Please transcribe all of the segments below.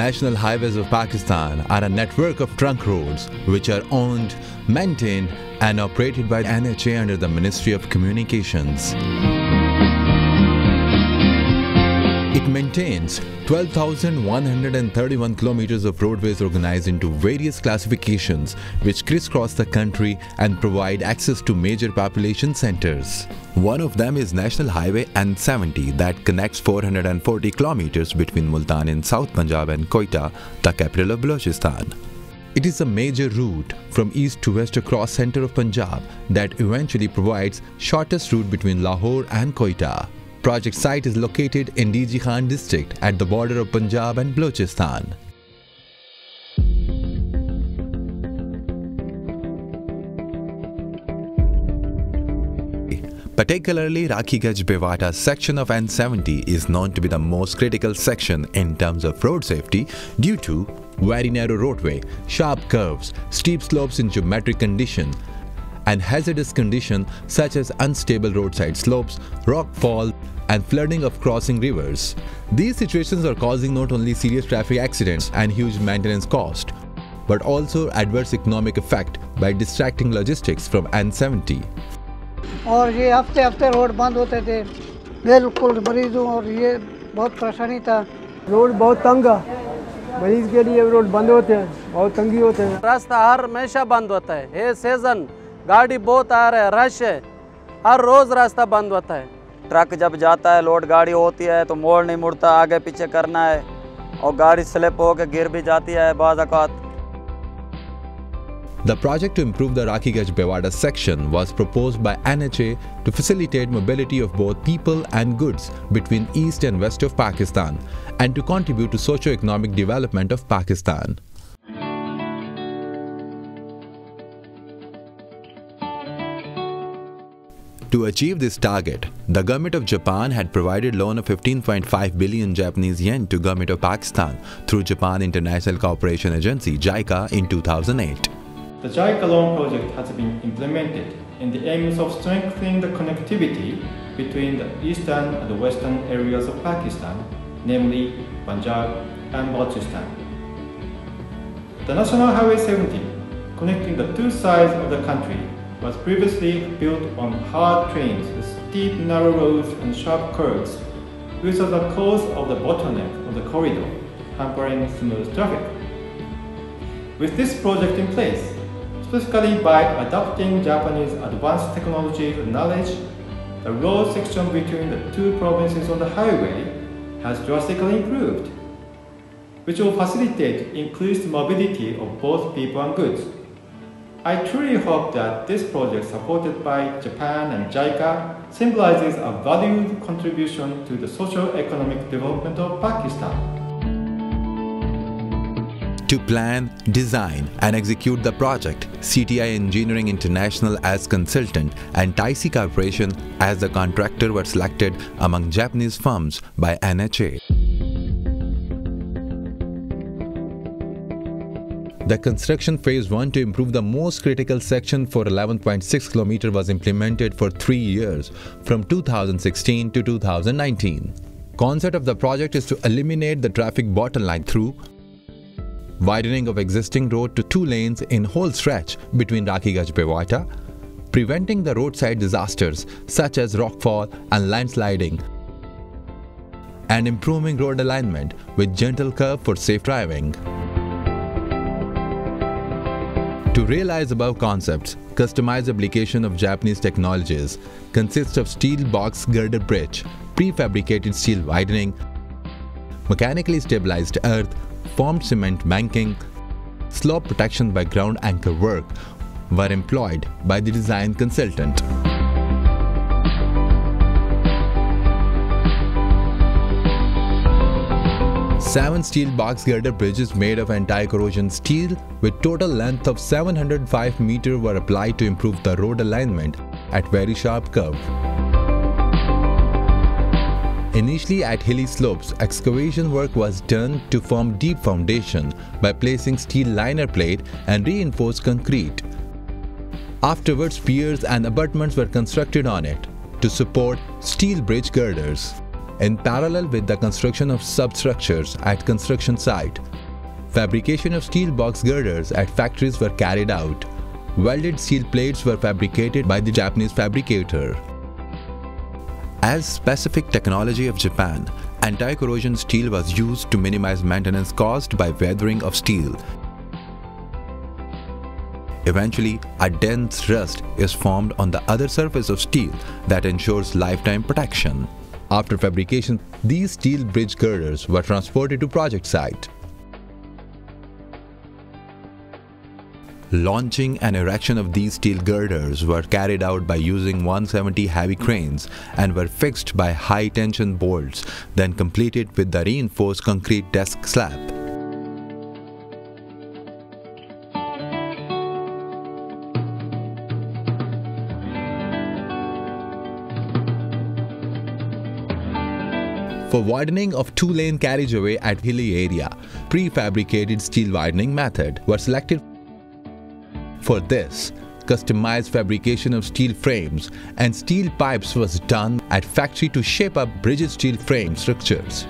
National highways of Pakistan are a network of trunk roads which are owned, maintained and operated by NHA under the Ministry of Communications. It maintains 12,131 kilometers of roadways organized into various classifications which crisscross the country and provide access to major population centers. One of them is National Highway N70 that connects 440 kilometers between Multan in South Punjab and Quetta, the capital of Balochistan. It is a major route from east to west across center of Punjab that eventually provides shortest route between Lahore and Quetta. Project site is located in DG Khan district at the border of Punjab and Balochistan. Particularly Rakhi-Gaj-Bewata section of N70 is known to be the most critical section in terms of road safety due to very narrow roadway, sharp curves, steep slopes in geometric condition, and hazardous conditions such as unstable roadside slopes, rock fall, and flooding of crossing rivers. These situations are causing not only serious traffic accidents and huge maintenance cost, but also adverse economic effect by distracting logistics from N70. और ये हफ्ते हफ्ते road बंद होते थे, बिल्कुल मरीजों और ये बहुत परेशानी था। रोड बहुत तंग है, मरीज के लिए रोड बंद होते हैं, बहुत तंगी होते हैं। रास्ता हर हमेशा बंद होता है, ये सीजन गाड़ी बहुत आ रहा है, रश है, हर रोज रास्ता बंद होता है। ट्रक जब जाता है, लोड गाड़ी होती है तो मोड़ नहीं मुड़ता, आगे पीछे करना है और गाड़ी स्लिप होकर गिर भी जाती है बाज़ औक़ात। The project to improve the Rakhi-Gaj-Bewata section was proposed by NHA to facilitate mobility of both people and goods between east and west of Pakistan and to contribute to socio-economic development of Pakistan. To achieve this target, the government of Japan had provided loan of 15.5 billion Japanese yen to government of Pakistan through Japan International Cooperation Agency (JICA) in 2008. The JICA loan project has been implemented in the aims of strengthening the connectivity between the eastern and the western areas of Pakistan, namely Punjab and Balochistan. The National Highway 70, connecting the two sides of the country, was previously built on hard trains with steep narrow roads and sharp curves, which was the cause of the bottleneck of the corridor, hampering smooth traffic. With this project in place, specifically by adopting Japanese advanced technology and knowledge, the road section between the two provinces on the highway has drastically improved, which will facilitate increased mobility of both people and goods. I truly hope that this project supported by Japan and JICA symbolizes a valued contribution to the socio-economic development of Pakistan. To plan, design and execute the project, CTI Engineering International as consultant and Taisi Corporation as the contractor were selected among Japanese firms by NHA. The construction phase 1 to improve the most critical section for 11.6 km was implemented for 3 years from 2016 to 2019. Concept of the project is to eliminate the traffic bottleneck through widening of existing road to 2 lanes in whole stretch between Rakhi-Gaj-Bewata, preventing the roadside disasters such as rockfall and landsliding, and improving road alignment with gentle curve for safe driving. To realize above concepts, customized application of Japanese technologies consists of steel box girder bridge, prefabricated steel widening, mechanically stabilized earth, formed cement banking, slope protection by ground anchor work were employed by the design consultant. Seven steel box girder bridges made of anti-corrosion steel with total length of 705 meters were applied to improve the road alignment at very sharp curve. Initially at hilly slopes, excavation work was done to form deep foundation by placing steel liner plate and reinforced concrete. Afterwards, piers and abutments were constructed on it to support steel bridge girders. in parallel with the construction of substructures at construction site. Fabrication of steel box girders at factories were carried out. Welded steel plates were fabricated by the Japanese fabricator. As specific technology of Japan, anti-corrosion steel was used to minimize maintenance caused by weathering of steel. Eventually, a dense rust is formed on the other surface of steel that ensures lifetime protection. After fabrication, these steel bridge girders were transported to project site. Launching and erection of these steel girders were carried out by using 170 heavy cranes and were fixed by high-tension bolts, then completed with the reinforced concrete desk slab. For widening of two-lane carriageway at hilly area, prefabricated steel widening method were selected. For this, customized fabrication of steel frames and steel pipes was done at factory to shape up rigid steel frame structures.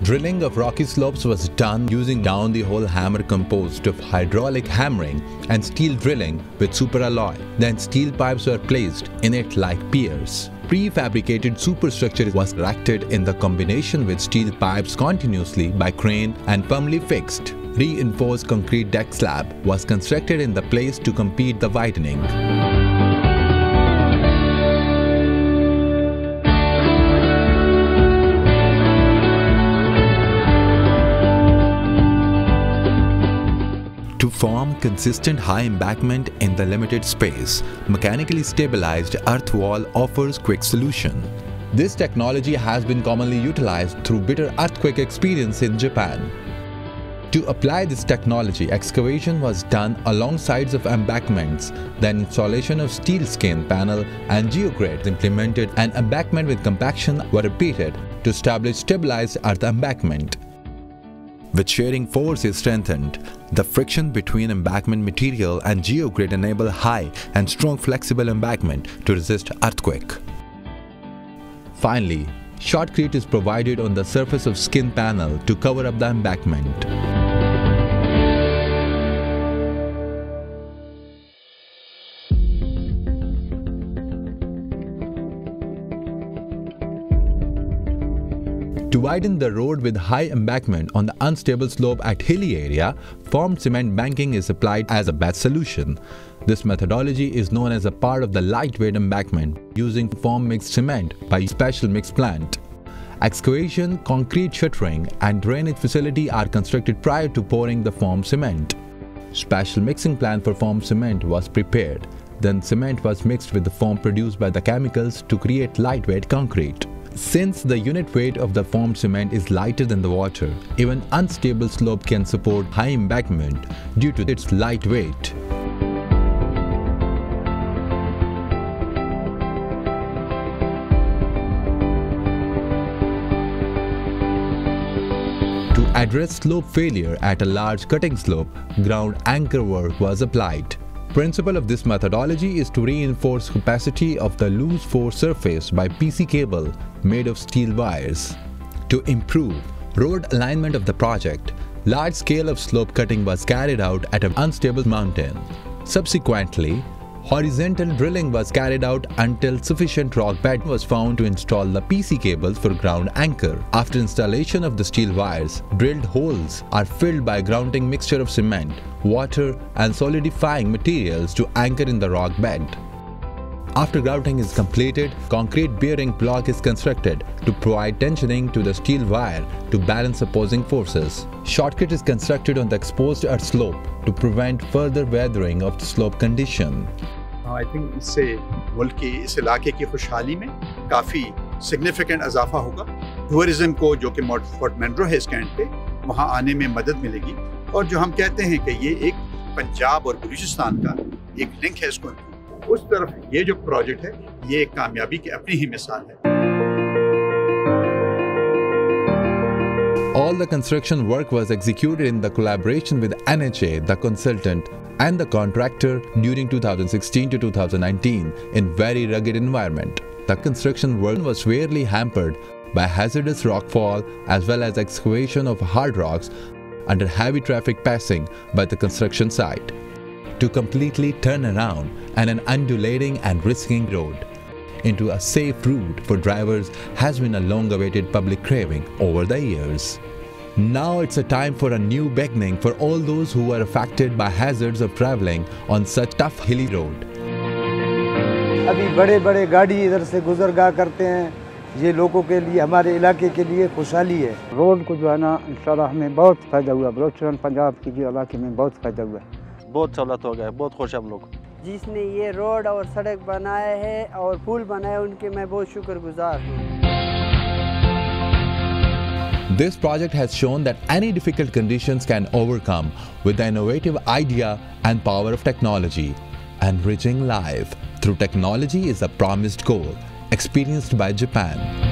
Drilling of rocky slopes was done using down-the-hole hammer composed of hydraulic hammering and steel drilling with superalloy. Then steel pipes were placed in it like piers. Prefabricated superstructure was erected in the combination with steel pipes continuously by crane and firmly fixed. Reinforced concrete deck slab was constructed in the place to complete the widening. To form consistent high embankment in the limited space, mechanically stabilized earth wall offers quick solution. This technology has been commonly utilized through bitter earthquake experience in Japan. To apply this technology, excavation was done along sides of embankments, then installation of steel skin panel and geogrid implemented, and embankment with compaction were repeated to establish stabilized earth embankment. With shearing force is strengthened, the friction between embankment material and geogrid enable high and strong flexible embankment to resist earthquake. Finally, shotcrete is provided on the surface of skin panel to cover up the embankment. To widen the road with high embankment on the unstable slope at hilly area, formed cement banking is applied as a best solution. This methodology is known as a part of the lightweight embankment using form mixed cement by special mix plant. Excavation, concrete shuttering and drainage facility are constructed prior to pouring the formed cement. Special mixing plant for formed cement was prepared. Then cement was mixed with the foam produced by the chemicals to create lightweight concrete. Since the unit weight of the formed cement is lighter than the water, even unstable slope can support high embankment due to its light weight. To address slope failure at a large cutting slope, ground anchor work was applied. Principle of this methodology is to reinforce capacity of the loose force surface by PC cable made of steel wires. To improve road alignment of the project, large scale of slope cutting was carried out at an unstable mountain. Subsequently, horizontal drilling was carried out until sufficient rock bed was found to install the PC cables for ground anchor. After installation of the steel wires, drilled holes are filled by grounding mixture of cement, water and solidifying materials to anchor in the rock bed. After grouting is completed, concrete bearing block is constructed to provide tensioning to the steel wire to balance opposing forces. Shotcrete is constructed on the exposed earth slope to prevent further weathering of the slope condition. I think इससे मुल्क की इस इलाके की खुशहाली में काफ़ी significant इजाफा होगा। टूरिज्म को जो कि फोर्ट मैंड्रो है इस कैंट पे वहाँ आने में मदद मिलेगी और जो हम कहते हैं कि ये एक पंजाब और बलूचिस्तान का एक लिंक है इसको उस तरफ ये जो प्रोजेक्ट है ये एक कामयाबी की अपनी ही मिसाल है। All the construction work was executed in the collaboration with NHA, the consultant, and the contractor during 2016 to 2019 in very rugged environment. The construction work was severely hampered by hazardous rockfall as well as excavation of hard rocks under heavy traffic passing by the construction site, to completely turn around an undulating and risky road into a safe route for drivers has been a long-awaited public craving over the years. Now it's a time for a new beginning for all those who are affected by hazards of traveling on such tough hilly road. अभी बड़े बड़े गाड़ी इधर से गुजरगा करते हैं, ये लोगों के लिए, हमारे इलाके के लिए खुशहाली है। रोड को जो है ना इंशाल्लाह हमें बहुत फ़ायदा हुआ, बलोचिस्तान पंजाब की जो इलाके में बहुत फ़ायदा हुआ, बहुत सहूलत हो गया, बहुत खुश हम लोग। जिसने ये रोड और सड़क बनाया है और पुल बनाया, उनके मैं बहुत शुक्रगुजार हूँ। This project has shown that any difficult conditions can overcome with the innovative idea and power of technology. Enriching life through technology is a promised goal experienced by Japan.